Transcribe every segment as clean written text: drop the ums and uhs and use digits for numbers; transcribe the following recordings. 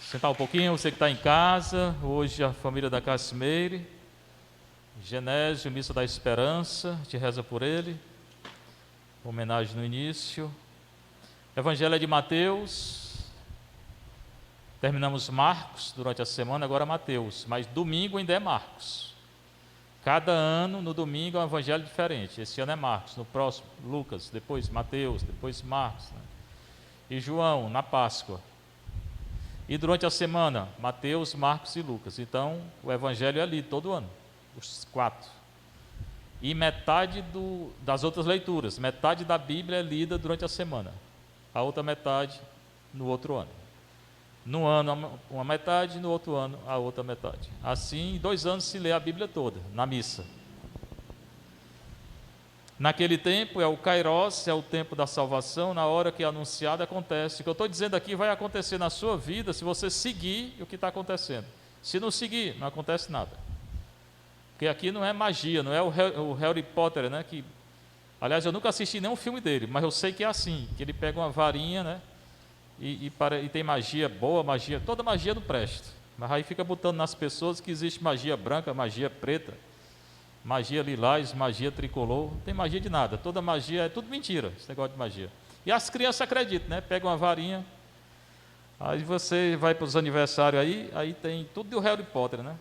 Sentar um pouquinho, você que está em casa, hoje a família da Cassimeire, Genésio, Missa da Esperança, a gente reza por ele, homenagem no início. Evangelho é de Mateus, terminamos Marcos durante a semana, agora Mateus, mas domingo ainda é Marcos. Cada ano, no domingo, é um evangelho diferente. Esse ano é Marcos, no próximo, Lucas, depois Mateus, depois Marcos, né? E João, na Páscoa. E durante a semana, Mateus, Marcos e Lucas. Então, o evangelho é lido todo ano, os 4. E metade das outras leituras, metade da Bíblia é lida durante a semana. A outra metade no outro ano. No ano uma metade, no outro ano a outra metade. Assim, em 2 anos se lê a Bíblia toda, na missa. Naquele tempo é o Kairos, é o tempo da salvação, na hora que é anunciado acontece. O que eu estou dizendo aqui vai acontecer na sua vida se você seguir o que está acontecendo. Se não seguir, não acontece nada. Porque aqui não é magia, não é o Harry Potter, né? Que, aliás, eu nunca assisti nenhum filme dele, mas eu sei que é assim, que ele pega uma varinha, né? E tem magia boa, magia, toda magia não presta. Mas aí fica botando nas pessoas que existe magia branca, magia preta, magia lilás, magia tricolor, não tem magia de nada, toda magia é tudo mentira, esse negócio de magia. E as crianças acreditam, né? Pegam uma varinha, aí você vai para os aniversários aí tem tudo do Harry Potter, né?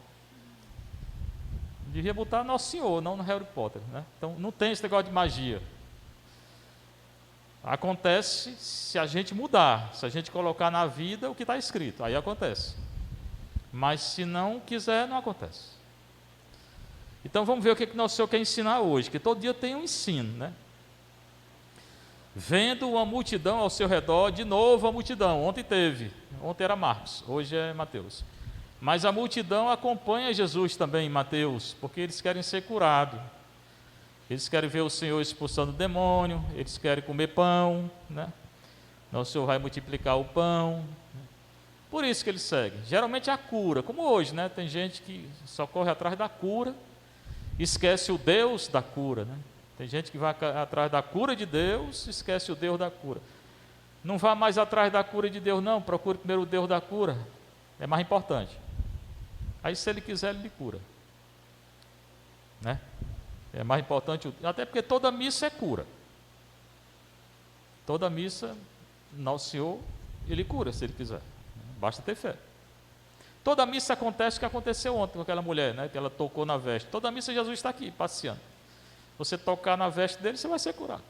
Devia botar Nosso Senhor, não no Harry Potter, né? Então não tem esse negócio de magia. Acontece se a gente mudar, se a gente colocar na vida o que está escrito, aí acontece. Mas se não quiser, não acontece. Então vamos ver o que Nosso Senhor quer ensinar hoje, que todo dia tem um ensino, né? Vendo uma multidão ao seu redor, de novo a multidão, ontem era Marcos, hoje é Mateus. Mas a multidão acompanha Jesus também em Mateus, porque eles querem ser curados. Eles querem ver o Senhor expulsando o demônio, eles querem comer pão, né? Nosso Senhor vai multiplicar o pão. Por isso que eles seguem. Geralmente a cura, como hoje, né? Tem gente que só corre atrás da cura, esquece o Deus da cura, né? Tem gente que vai atrás da cura de Deus, esquece o Deus da cura. Não vá mais atrás da cura de Deus, não. Procure primeiro o Deus da cura. É mais importante. Aí, se Ele quiser, Ele lhe cura, né? É mais importante, até porque toda missa é cura. Toda missa, Nosso Senhor, Ele cura, se Ele quiser. Basta ter fé. Toda missa acontece o que aconteceu ontem com aquela mulher, né? Que ela tocou na veste. Toda missa Jesus está aqui, passeando. Você tocar na veste dele, você vai ser curado.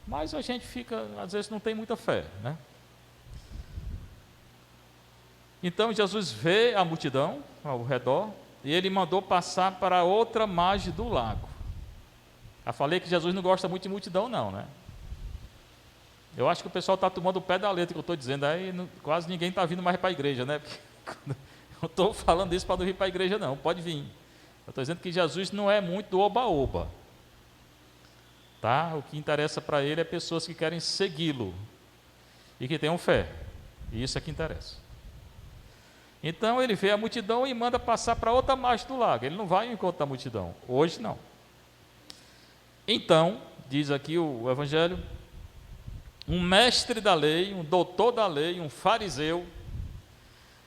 Mas a gente fica, às vezes, não tem muita fé, né? Então Jesus vê a multidão ao redor, e ele mandou passar para outra margem do lago. Já falei que Jesus não gosta muito de multidão, não, né? Eu acho que o pessoal está tomando o pé da letra que eu estou dizendo, aí quase ninguém está vindo mais para a igreja, né? Porque eu estou falando isso para não vir para a igreja, não, pode vir. Eu estou dizendo que Jesus não é muito do oba-oba, tá? O que interessa para ele é pessoas que querem segui-lo e que tenham fé, e isso é que interessa. Então ele vê a multidão e manda passar para outra margem do lago. Ele não vai ao encontro da multidão, hoje não. Então, diz aqui o Evangelho, um mestre da lei, um doutor da lei, um fariseu,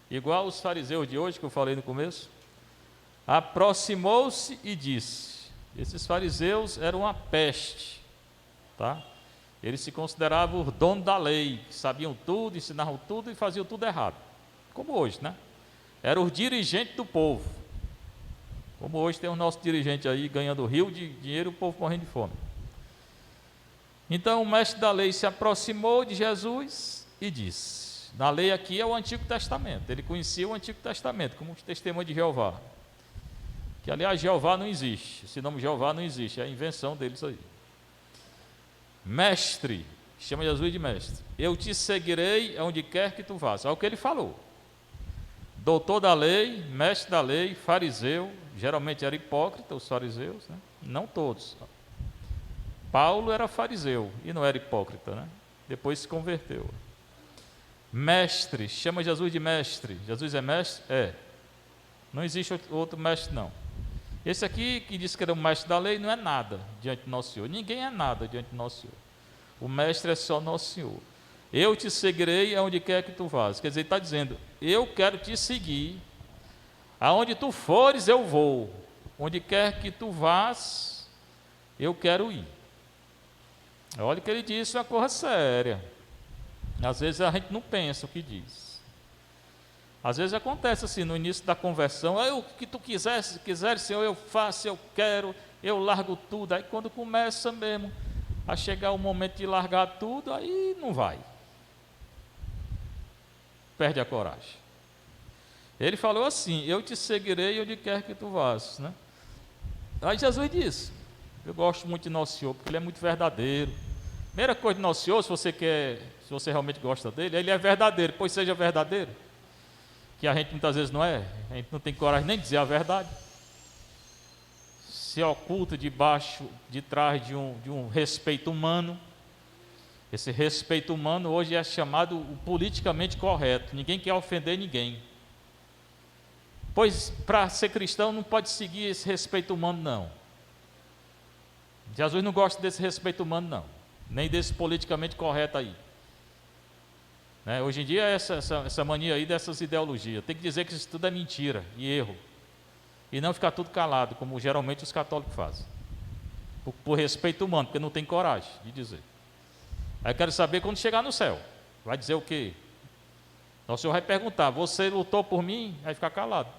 igual os fariseus de hoje que eu falei no começo, aproximou-se e disse. Esses fariseus eram uma peste, tá? Eles se consideravam os donos da lei, que sabiam tudo, ensinavam tudo e faziam tudo errado. Como hoje, né? Eram os dirigentes do povo. Como hoje tem o nosso dirigente aí ganhando rio de dinheiro e o povo morrendo de fome. Então o mestre da lei se aproximou de Jesus e disse. Na lei aqui é o Antigo Testamento. Ele conhecia o Antigo Testamento como testemunho de Jeová. Que aliás Jeová não existe. Esse nome Jeová não existe, é a invenção deles aí. Mestre, chama Jesus de mestre. Eu te seguirei aonde quer que tu vás. É o que ele falou. Doutor da lei, mestre da lei, fariseu, geralmente era hipócrita os fariseus, né? Não todos. Paulo era fariseu e não era hipócrita, né? Depois se converteu. Mestre, chama Jesus de mestre. Jesus é mestre? É. Não existe outro mestre, não. Esse aqui que disse que era o mestre da lei não é nada diante do Nosso Senhor. Ninguém é nada diante do Nosso Senhor. O mestre é só Nosso Senhor. Eu te seguirei aonde quer que tu vás. Quer dizer, ele está dizendo, eu quero te seguir, aonde tu fores eu vou, onde quer que tu vás, eu quero ir. Olha o que ele disse, é uma coisa séria. Às vezes a gente não pensa o que diz. Às vezes acontece assim, no início da conversão, o que tu quiseres, Senhor, eu faço, eu quero, eu largo tudo. Aí quando começa mesmo a chegar o momento de largar tudo, aí não vai. Perde a coragem. Ele falou assim, eu te seguirei onde quer que tu vás, né? Aí Jesus disse, eu gosto muito de Nosso Senhor, porque Ele é muito verdadeiro. Primeira coisa de Nosso Senhor, se você realmente gosta dele, Ele é verdadeiro, pois seja verdadeiro. Que a gente muitas vezes não é, a gente não tem coragem nem de dizer a verdade. Se oculta de trás de um respeito humano. Esse respeito humano hoje é chamado o politicamente correto. Ninguém quer ofender ninguém. Pois para ser cristão não pode seguir esse respeito humano, não. Jesus não gosta desse respeito humano, não. Nem desse politicamente correto aí. Né? Hoje em dia é essa mania aí dessas ideologias. Tem que dizer que isso tudo é mentira e erro. E não ficar tudo calado, como geralmente os católicos fazem. Por respeito humano, porque não tem coragem de dizer. Aí eu quero saber quando chegar no céu. Vai dizer o quê? Nosso Senhor vai perguntar, você lutou por mim? Vai ficar calado.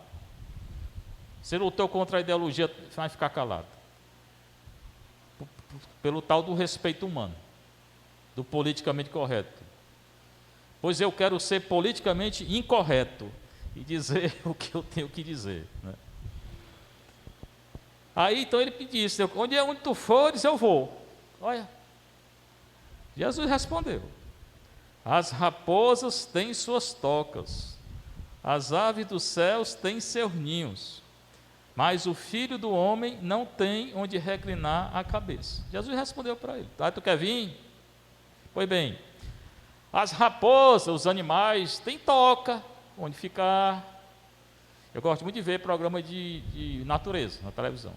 Você lutou contra a ideologia? Vai ficar calado. Pelo tal do respeito humano. Do politicamente correto. Pois eu quero ser politicamente incorreto e dizer o que eu tenho que dizer, né? Aí então ele disse, onde tu fores eu vou. Olha, Jesus respondeu, as raposas têm suas tocas, as aves dos céus têm seus ninhos, mas o Filho do Homem não tem onde reclinar a cabeça. Jesus respondeu para ele, tu quer vir? Pois bem, as raposas, os animais, têm toca, onde ficar. Eu gosto muito de ver programa de natureza na televisão.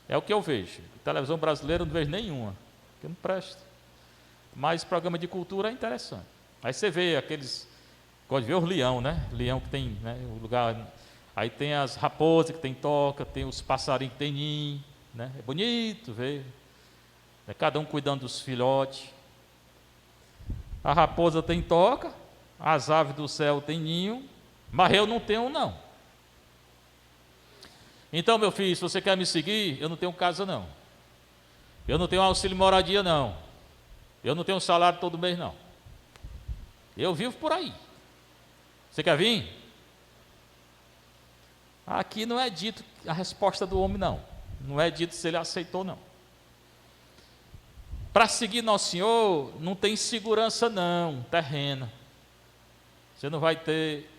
É o que eu vejo. Televisão brasileira eu não vejo nenhuma, porque não presta. Mas programa de cultura é interessante. Aí você vê aqueles, gosto de ver os leão, né? Leão que tem, né, o lugar. Aí tem as raposas que tem toca, tem os passarinhos que tem ninho, né? É bonito ver. É cada um cuidando dos filhotes. A raposa tem toca, as aves do céu têm ninho, mas eu não tenho não. Então, meu filho, se você quer me seguir, eu não tenho casa não. Eu não tenho auxílio moradia não. Eu não tenho salário todo mês não. Eu vivo por aí. Você quer vir? Aqui não é dito a resposta do homem não. Não é dito se ele aceitou não. Para seguir Nosso Senhor, não tem segurança não, terrena. Você não vai ter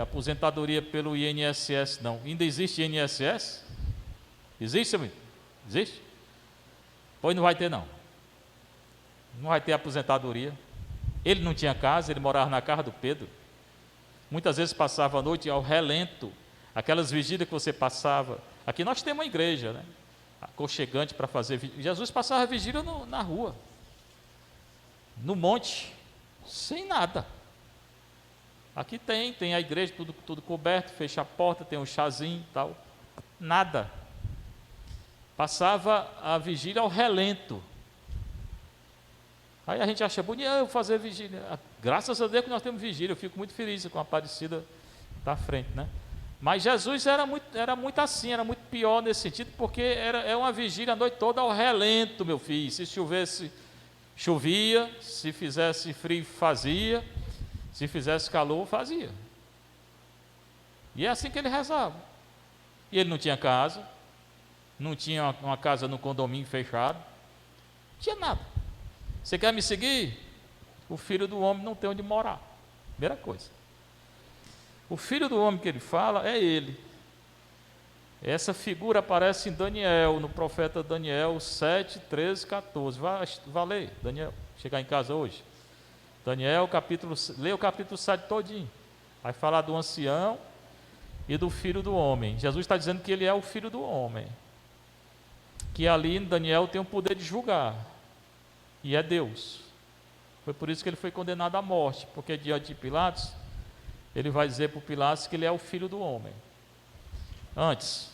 aposentadoria pelo INSS não. Ainda existe INSS? Existe, amigo? Existe? Pois não vai ter não. Não vai ter aposentadoria. Ele não tinha casa, ele morava na casa do Pedro. Muitas vezes passava a noite ao relento, aquelas vigílias que você passava. Aqui nós temos uma igreja, né? Aconchegante para fazer vigília. Jesus passava vigília na rua, no monte, sem nada. Aqui tem a igreja, tudo coberto, fecha a porta, tem um chazinho e tal. Nada. Passava a vigília ao relento. Aí a gente acha bonito, eu fazer vigília. Graças a Deus que nós temos vigília, eu fico muito feliz com a Aparecida da frente, né? Mas Jesus era muito assim, era muito pior nesse sentido, porque era uma vigília a noite toda ao relento, meu filho. Se chovesse, chovia, se fizesse frio, fazia, se fizesse calor, fazia. E é assim que ele rezava. E ele não tinha casa, não tinha uma casa no condomínio fechado, não tinha nada. Você quer me seguir? O Filho do Homem não tem onde morar. Primeira coisa. O Filho do Homem que ele fala é ele. Essa figura aparece em Daniel, no profeta Daniel 7, 13, 14. Vai ler, Daniel, chegar em casa hoje. Daniel, lê o capítulo 7 todinho. Vai falar do ancião e do Filho do Homem. Jesus está dizendo que ele é o Filho do Homem. Que ali em Daniel tem o poder de julgar. E é Deus. Foi por isso que ele foi condenado à morte, porque diante de Pilatos, ele vai dizer para Pilatos que ele é o filho do homem. Antes,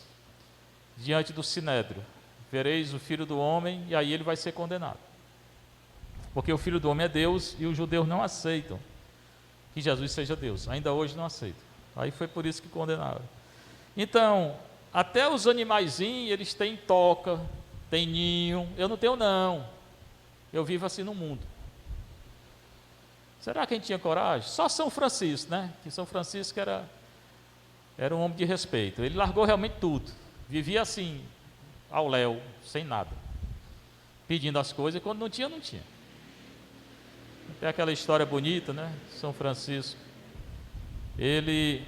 diante do Sinédrio, vereis o filho do homem, e aí ele vai ser condenado. Porque o filho do homem é Deus e os judeus não aceitam que Jesus seja Deus. Ainda hoje não aceitam. Aí foi por isso que condenaram. Então, até os animaizinhos, eles têm toca, têm ninho. Eu não tenho não. Eu vivo assim no mundo. Será que a gente tinha coragem? Só São Francisco, né? Que São Francisco era um homem de respeito. Ele largou realmente tudo. Vivia assim, ao léu, sem nada. Pedindo as coisas, e quando não tinha, não tinha. Tem aquela história bonita, né? São Francisco. Ele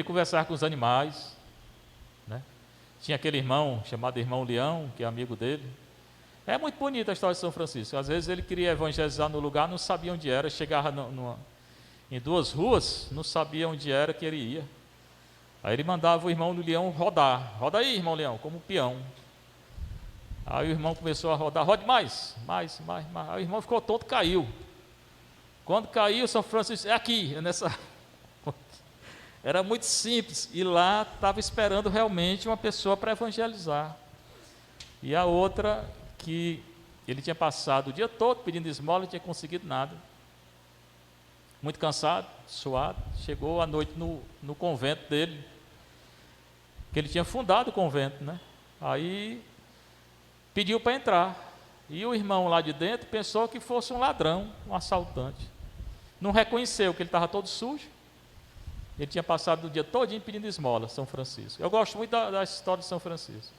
conversava com os animais, né? Tinha aquele irmão chamado Irmão Leão, que é amigo dele. É muito bonita a história de São Francisco. Às vezes ele queria evangelizar no lugar, não sabia onde era, chegava em duas ruas, não sabia onde era que ele ia. Aí ele mandava o irmão do Leão rodar. Roda aí, irmão Leão, como peão. Aí o irmão começou a rodar, rode mais. Aí o irmão ficou tonto, caiu. Quando caiu, São Francisco, é aqui, é nessa. Era muito simples, e lá estava esperando realmente uma pessoa para evangelizar. E a outra, que ele tinha passado o dia todo pedindo esmola, não tinha conseguido nada. Muito cansado, suado, chegou à noite no convento dele, que ele tinha fundado o convento, né? Aí pediu para entrar, e o irmão lá de dentro pensou que fosse um ladrão, um assaltante. Não reconheceu que ele estava todo sujo. Ele tinha passado o dia todinho pedindo esmola, São Francisco. Eu gosto muito da história de São Francisco.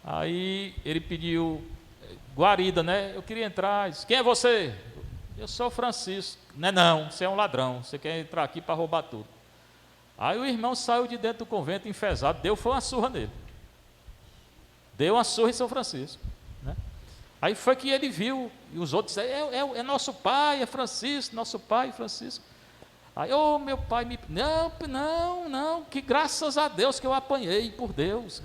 Aí ele pediu guarida, né? Eu queria entrar. Disse, quem é você? Eu sou Francisco. Não, você é um ladrão. Você quer entrar aqui para roubar tudo. Aí o irmão saiu de dentro do convento enfesado, foi uma surra nele. Deu uma surra em São Francisco, né? Aí foi que ele viu, e os outros disseram, é nosso pai, é Francisco, nosso pai, Francisco. Aí, meu pai, não, que graças a Deus que eu apanhei, por Deus,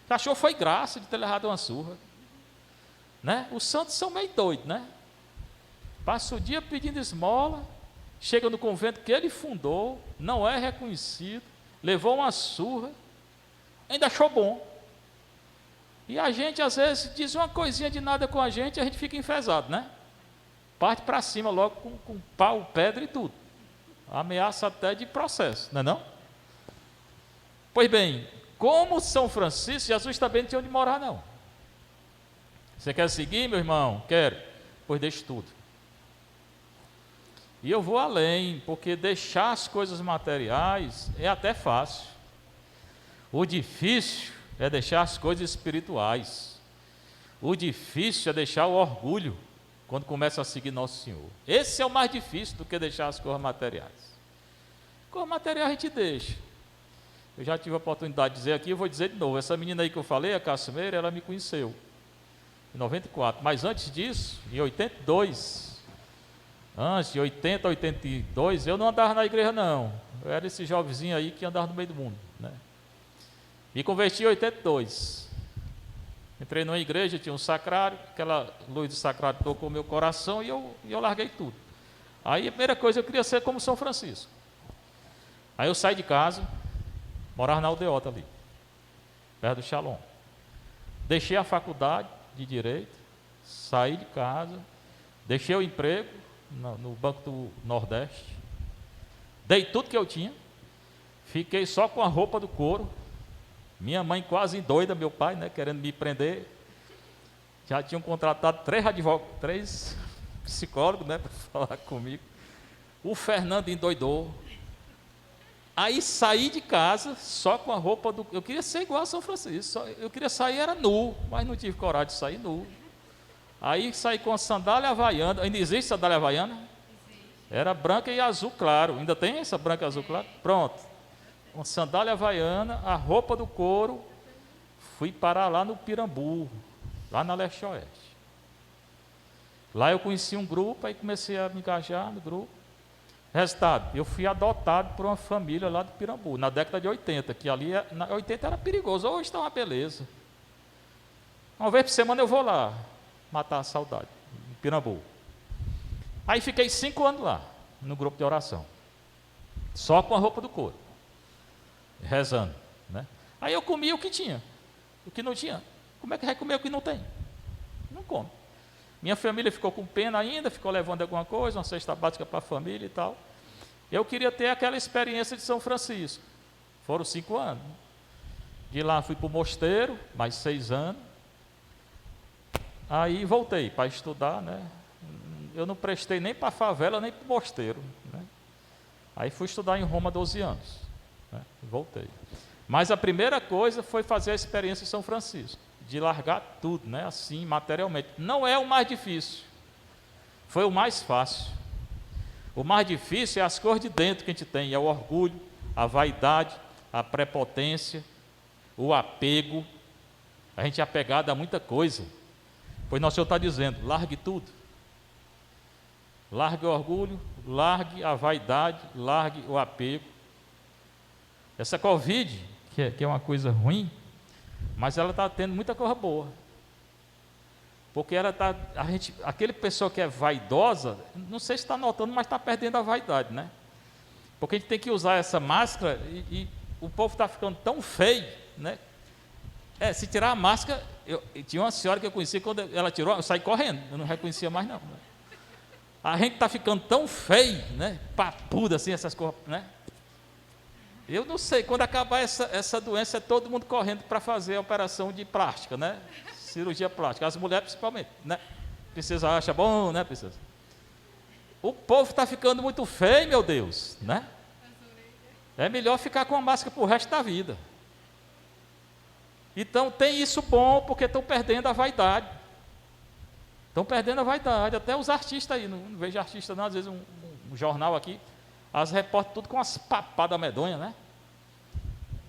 achou foi graça de ter levado uma surra, né? Os santos são meio doidos, né? Passa o dia pedindo esmola, chega no convento que ele fundou, não é reconhecido, levou uma surra, ainda achou bom. E a gente, às vezes, diz uma coisinha de nada com a gente fica enfesado, né? Parte para cima logo com pau, pedra e tudo. Ameaça até de processo, não é não? Pois bem, como São Francisco, Jesus também não tinha onde morar, não. Você quer seguir, meu irmão? Quero. Pois deixe tudo. E eu vou além, porque deixar as coisas materiais é até fácil. O difícil é deixar as coisas espirituais. O difícil é deixar o orgulho quando começa a seguir Nosso Senhor. Esse é o mais difícil do que deixar as coisas materiais. Coisas materiais a gente deixa. Eu já tive a oportunidade de dizer aqui, eu vou dizer de novo. Essa menina aí que eu falei, a Cassimeira, ela me conheceu em 94. Mas antes disso, em 82, antes de 80 a 82, eu não andava na igreja não. Eu era esse jovenzinho aí que andava no meio do mundo, né? Me converti em 82. Entrei numa igreja, tinha um sacrário, aquela luz do sacrário tocou meu coração e eu larguei tudo. Aí a primeira coisa, eu queria ser como São Francisco. Aí eu saí de casa, morava na Aldeota ali, perto do Shalom. Deixei a faculdade de Direito, saí de casa, deixei o emprego no Banco do Nordeste, dei tudo que eu tinha, fiquei só com a roupa do couro. Minha mãe quase doida, meu pai, né, querendo me prender. Já tinham contratado 3 psicólogos, né, para falar comigo. O Fernando endoidou. Aí saí de casa só com a roupa do... Eu queria ser igual a São Francisco. Eu queria sair, era nu, mas não tive coragem de sair nu. Aí saí com a sandália havaiana. Ainda existe sandália havaiana? Era branca e azul claro. Ainda tem essa branca e azul claro? Pronto. Uma sandália havaiana, a roupa do couro, fui parar lá no Pirambu, lá na Leste-Oeste. Lá eu conheci um grupo, aí comecei a me engajar no grupo. Resultado, eu fui adotado por uma família lá do Pirambu, na década de 80, que ali, na 80 era perigoso, hoje está uma beleza. Uma vez por semana eu vou lá, matar a saudade. Pirambu. Aí fiquei 5 anos lá, no grupo de oração, só com a roupa do couro, rezando, né? Aí eu comia o que tinha, o que não tinha. Como é que vai comer o que não tem? Não come. Minha família ficou com pena ainda, ficou levando alguma coisa, uma cesta básica para a família e tal. Eu queria ter aquela experiência de São Francisco. Foram 5 anos. De lá fui para o mosteiro, mais 6 anos. Aí voltei para estudar, né? Eu não prestei nem para a favela, nem para o mosteiro, né? Aí fui estudar em Roma 12 anos, né? Voltei. Mas a primeira coisa foi fazer a experiência em São Francisco, de largar tudo, né? Assim, materialmente. Não é o mais difícil, foi o mais fácil. O mais difícil é as cores de dentro que a gente tem, é o orgulho, a vaidade, a prepotência, o apego. A gente é apegado a muita coisa. Pois Nosso Senhor está dizendo, largue tudo. Largue o orgulho, largue a vaidade, largue o apego. Essa Covid, que é uma coisa ruim, mas ela está tendo muita coisa boa. Porque ela está, aquele pessoa que é vaidosa, não sei se está notando, mas está perdendo a vaidade, né? Porque a gente tem que usar essa máscara e o povo está ficando tão feio, né? Se tirar a máscara, tinha uma senhora que eu conhecia, quando ela tirou, eu saí correndo, eu não reconhecia mais não. A gente está ficando tão feio, né? Papudo assim, essas coisas, né? Eu não sei, quando acabar essa doença, é todo mundo correndo para fazer a operação de plástica, né? Cirurgia plástica, as mulheres principalmente, né? Princesa acha bom, né, princesa? O povo está ficando muito feio, meu Deus, né? É melhor ficar com a máscara para o resto da vida. Então tem isso bom, porque estão perdendo a vaidade. Estão perdendo a vaidade, até os artistas aí, não vejo artista não, às vezes um jornal aqui, as repórter tudo com as papadas medonhas, né?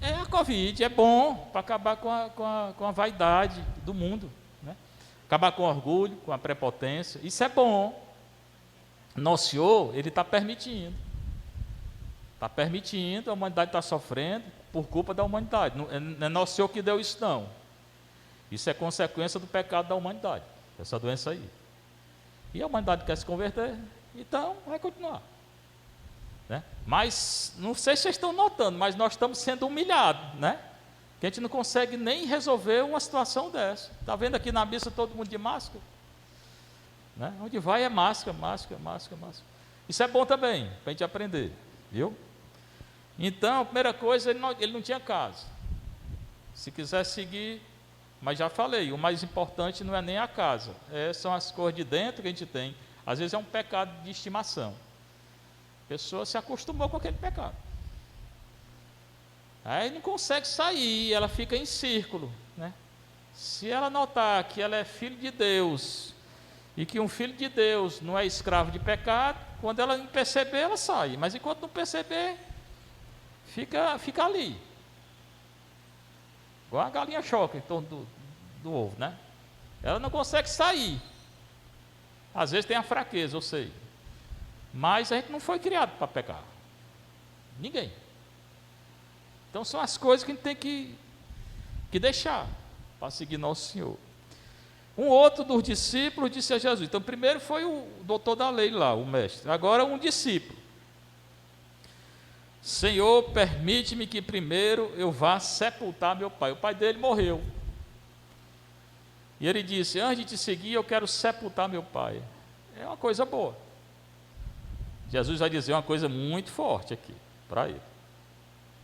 É a Covid, é bom para acabar com a vaidade do mundo, né? Acabar com o orgulho, com a prepotência, isso é bom. Nosso Senhor, Ele está permitindo, a humanidade está sofrendo por culpa da humanidade, não é Nosso Senhor que deu isso não, isso é consequência do pecado da humanidade, essa doença aí, e a humanidade quer se converter, então vai continuar, né? Mas, não sei se vocês estão notando, mas nós estamos sendo humilhados, né? Que a gente não consegue nem resolver uma situação dessa. Está vendo aqui na missa todo mundo de máscara? Né? Onde vai é máscara. Isso é bom também, para a gente aprender, viu? Então, a primeira coisa, ele não tinha casa. Se quiser seguir, mas já falei, o mais importante não é nem a casa, são as cores de dentro que a gente tem. Às vezes é um pecado de estimação. A pessoa se acostumou com aquele pecado. Aí não consegue sair, ela fica em círculo, né? Se ela notar que ela é filho de Deus, e que um filho de Deus não é escravo de pecado, quando ela perceber, ela sai. Mas enquanto não perceber, fica ali. Igual a galinha choca em torno do ovo, né? Ela não consegue sair. Às vezes tem a fraqueza, eu sei. Mas a gente não foi criado para pecar. Ninguém. Então são as coisas que a gente tem que deixar para seguir Nosso Senhor. Um outro dos discípulos disse a Jesus. Então primeiro foi o doutor da lei lá, o mestre. Agora um discípulo. Senhor, permite-me que primeiro eu vá sepultar meu pai. O pai dele morreu. E ele disse, antes de te seguir eu quero sepultar meu pai. É uma coisa boa. Jesus vai dizer uma coisa muito forte aqui, para ele.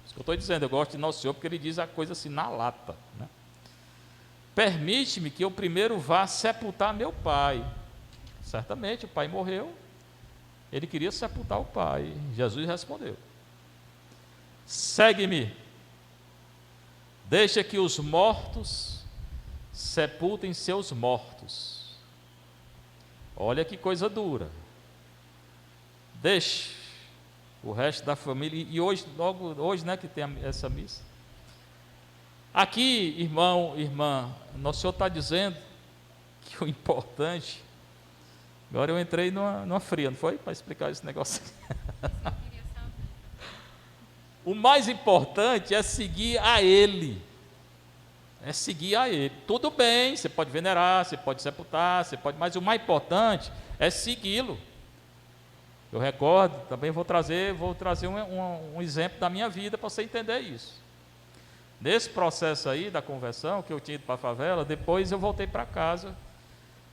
Isso que eu estou dizendo, eu gosto de Nosso Senhor, porque ele diz a coisa assim na lata, né? Permite-me que eu primeiro vá sepultar meu pai. Certamente, o pai morreu, ele queria sepultar o pai. Jesus respondeu, segue-me, deixa que os mortos sepultem seus mortos. Olha que coisa dura. Deixe o resto da família, e hoje, logo hoje, né, que tem essa missa. Aqui, irmão, irmã, Nosso Senhor está dizendo que o importante, agora eu entrei numa fria, não foi? Para explicar esse negócio. O mais importante é seguir a Ele. é seguir a Ele. Tudo bem, você pode venerar, você pode sepultar, mas o mais importante é segui-lo. Eu recordo, também vou trazer um exemplo da minha vida para você entender isso. Nesse processo aí da conversão, que eu tinha ido para a favela, depois eu voltei para casa,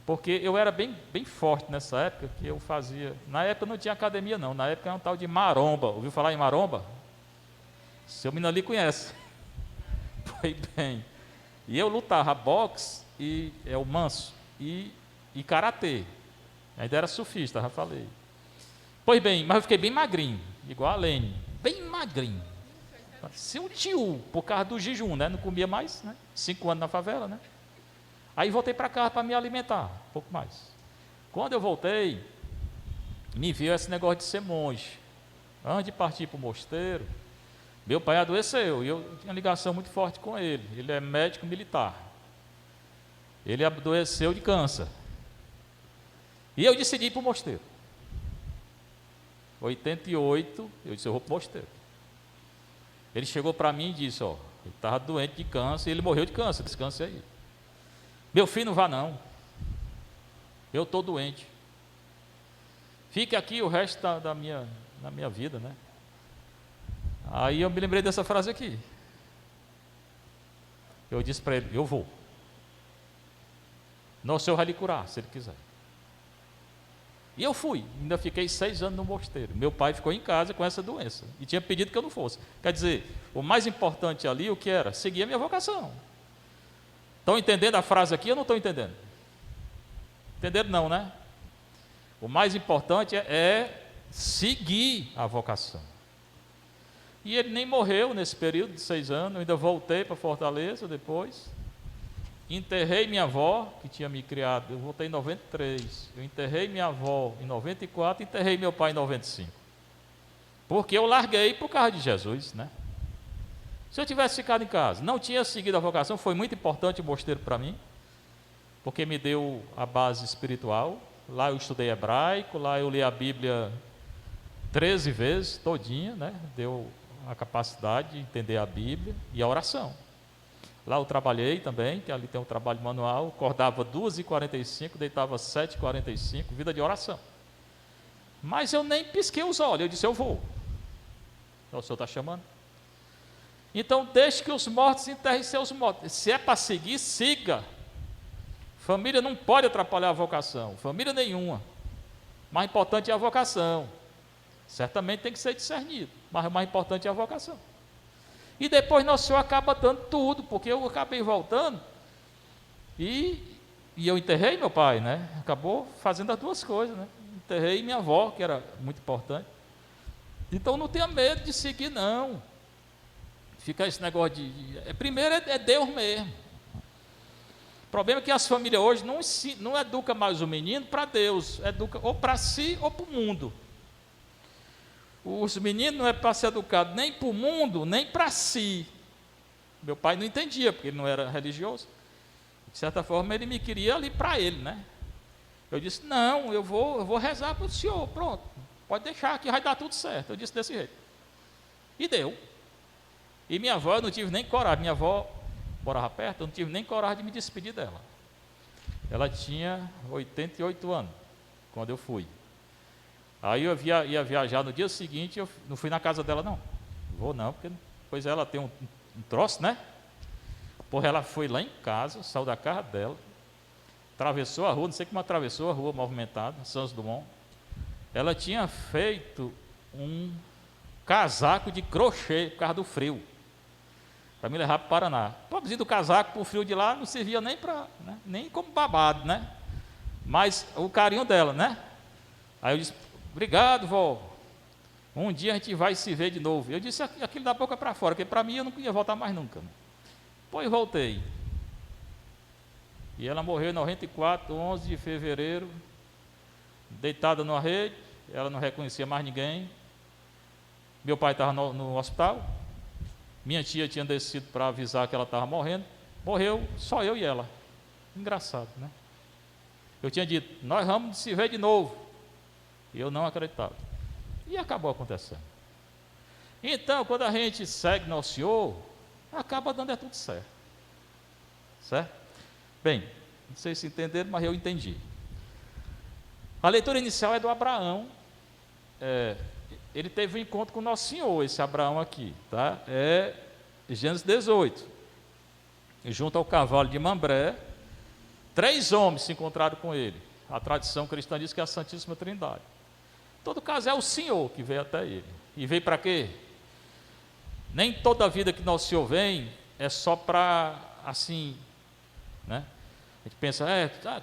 porque eu era bem forte nessa época, que eu fazia. Na época não tinha academia, não. Na época era um tal de maromba. Ouviu falar em maromba? Seu menino ali conhece. Foi bem. E eu lutava boxe, e o manso, e karatê. Ainda era surfista, já falei. Pois bem, mas eu fiquei bem magrinho, igual a Lene. Bem magrinho. Parecia um tio, por causa do jejum, né? Não comia mais, né? 5 anos na favela, né? Aí voltei para casa para me alimentar, um pouco mais. Quando eu voltei, me veio esse negócio de ser monge. Antes de partir para o mosteiro, meu pai adoeceu, e eu tinha ligação muito forte com ele. Ele é médico militar. Ele adoeceu de câncer. E eu decidi ir para o mosteiro. 88, eu disse, eu vou para o mosteiro. Ele chegou para mim e disse, ele estava doente de câncer, e ele morreu de câncer, desse câncer aí. Meu filho, não vá não. Eu estou doente. Fique aqui o resto da minha vida, né? Aí eu me lembrei dessa frase aqui. Eu disse para ele, eu vou. Não, o Senhor vai lhe curar, se Ele quiser. E eu fui, ainda fiquei 6 anos no mosteiro. Meu pai ficou em casa com essa doença, e tinha pedido que eu não fosse. Quer dizer, o mais importante ali, o que era? Seguir a minha vocação. Estão entendendo a frase aqui ou não estão entendendo? Entenderam não, né? O mais importante é seguir a vocação. E ele nem morreu nesse período de 6 anos, eu ainda voltei para Fortaleza depois. Enterrei minha avó, que tinha me criado, eu voltei em 93. Eu enterrei minha avó em 94, enterrei meu pai em 95. Porque eu larguei por causa de Jesus, né? Se eu tivesse ficado em casa, não tinha seguido a vocação, foi muito importante o mosteiro para mim, porque me deu a base espiritual. Lá eu estudei hebraico, lá eu li a Bíblia 13 vezes, todinha, né? Deu a capacidade de entender a Bíblia e a oração. Lá eu trabalhei também, que ali tem um trabalho manual, acordava 2h45, deitava 7h45, vida de oração. Mas eu nem pisquei os olhos, eu disse, eu vou. O Senhor está chamando. Então deixe que os mortos enterrem seus mortos. Se é para seguir, siga. Família não pode atrapalhar a vocação, família nenhuma. O mais importante é a vocação. Certamente tem que ser discernido, mas o mais importante é a vocação. E depois Nosso Senhor acaba dando tudo, porque eu acabei voltando e eu enterrei meu pai, né? Acabou fazendo as duas coisas, né? Enterrei minha avó, que era muito importante. Então não tenha medo de seguir, não. Fica esse negócio primeiro é Deus mesmo. O problema é que as famílias hoje não educam mais o menino para Deus, educa ou para si ou para o mundo. Os meninos não é para ser educado nem para o mundo, nem para si. Meu pai não entendia, porque ele não era religioso. De certa forma, ele me queria ali para ele, né? Eu disse, não, eu vou rezar para o senhor, pronto. Pode deixar que vai dar tudo certo. Eu disse desse jeito. E deu. E minha avó, eu não tive nem coragem. Minha avó morava perto, eu não tive nem coragem de me despedir dela. Ela tinha 88 anos, quando eu fui. Aí eu ia viajar no dia seguinte, eu não fui na casa dela, não. Vou não, porque depois ela tem um troço, né? Porra, ela foi lá em casa, saiu da casa dela, atravessou a rua, não sei como atravessou a rua movimentada, Santos Dumont. Ela tinha feito um casaco de crochê por causa do frio, para me levar para o Paraná. Pobrezinho do casaco, para o frio de lá, não servia nem para, né? Nem como babado, né? Mas o carinho dela, né? Aí eu disse, obrigado, vó. Um dia a gente vai se ver de novo. Eu disse aquilo da boca para fora, porque para mim eu não ia voltar mais nunca. Né? Pois voltei. E ela morreu em 94, 11 de fevereiro, deitada numa rede, ela não reconhecia mais ninguém. Meu pai estava no hospital, minha tia tinha descido para avisar que ela estava morrendo, morreu só eu e ela. Engraçado, né? Eu tinha dito, nós vamos se ver de novo. E eu não acreditava. E acabou acontecendo. Então, quando a gente segue Nosso Senhor, acaba dando tudo certo. certo? Bem, não sei se entenderam, mas eu entendi. A leitura inicial é do Abraão. Ele teve um encontro com o Nosso Senhor, esse Abraão aqui, tá? É Gênesis 18. E junto ao cavalo de Mambré, 3 homens se encontraram com ele. A tradição cristã diz que é a Santíssima Trindade. Em todo caso, é o Senhor que veio até ele. E veio para quê? Nem toda a vida que Nosso Senhor vem é só para, assim, né? A gente pensa,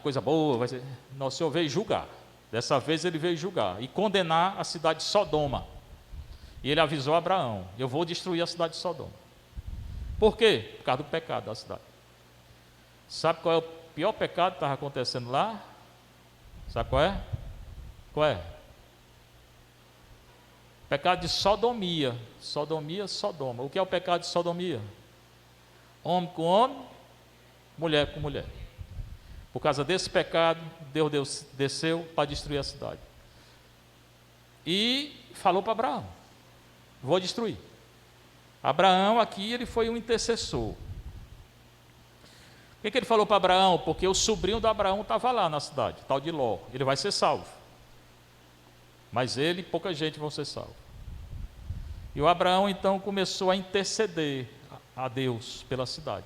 coisa boa, vai ser. Nosso Senhor veio julgar. Dessa vez ele veio julgar e condenar a cidade de Sodoma. E ele avisou a Abraão: eu vou destruir a cidade de Sodoma. Por quê? Por causa do pecado da cidade. Sabe qual é o pior pecado que estava acontecendo lá? Sabe qual é? Qual é? Pecado de sodomia. Sodomia, Sodoma. O que é o pecado de sodomia? Homem com homem, mulher com mulher. Por causa desse pecado, Deus desceu para destruir a cidade. E falou para Abraão: vou destruir. Abraão aqui, ele foi um intercessor. Por que ele falou para Abraão? Porque o sobrinho de Abraão estava lá na cidade, tal de Ló. Ele vai ser salvo. Mas ele e pouca gente vão ser salvos. E o Abraão então começou a interceder a Deus pela cidade.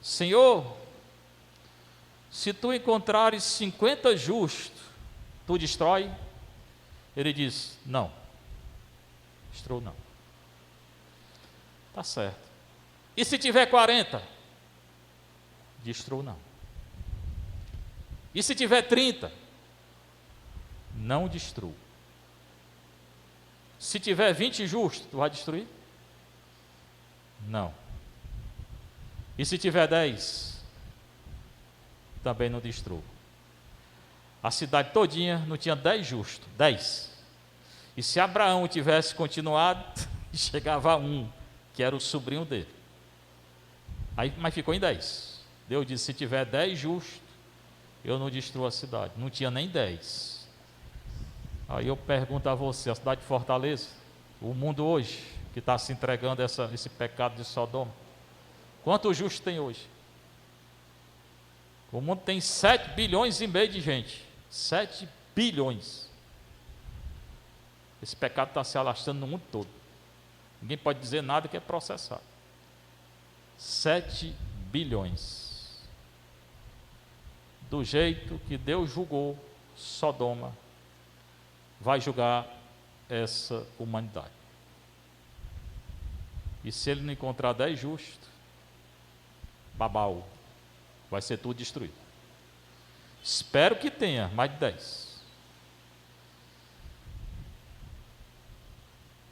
Senhor, se tu encontrares 50 justos, tu destrói? Ele diz: não, destrou não. Tá certo. E se tiver 40? Destrou não. E se tiver 30? Não destrua. Se tiver 20 justos, tu vai destruir? Não. E se tiver 10? Também não destrua. A cidade todinha não tinha 10 justos, 10. E se Abraão tivesse continuado, chegava a 1, que era o sobrinho dele. Aí, mas ficou em 10. Deus disse: se tiver 10 justos, eu não destruo a cidade. Não tinha nem 10. Aí eu pergunto a você, a cidade de Fortaleza, o mundo hoje, que está se entregando a esse pecado de Sodoma, quantos justos tem hoje? O mundo tem 7 bilhões e meio de gente. 7 bilhões. Esse pecado está se alastrando no mundo todo. Ninguém pode dizer nada que é processado. 7 bilhões. Do jeito que Deus julgou Sodoma, vai julgar essa humanidade. E se ele não encontrar 10 justos, babau, vai ser tudo destruído. Espero que tenha mais de 10.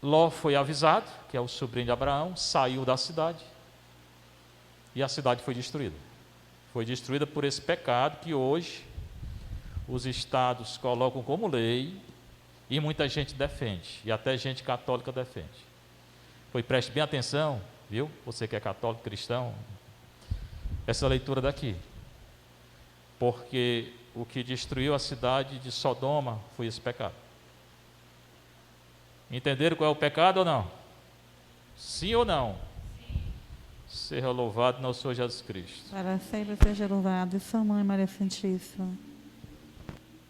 Ló foi avisado, que é o sobrinho de Abraão, saiu da cidade e a cidade foi destruída. Foi destruída por esse pecado que hoje os estados colocam como lei e muita gente defende, e até gente católica defende. Pois preste bem atenção, viu? Você que é católico, cristão, essa leitura daqui. Porque o que destruiu a cidade de Sodoma foi esse pecado. Entenderam qual é o pecado ou não? Sim ou não? Sim. Seja louvado nosso Senhor Jesus Cristo. Para sempre seja louvado, Sua Mãe Maria Santíssima.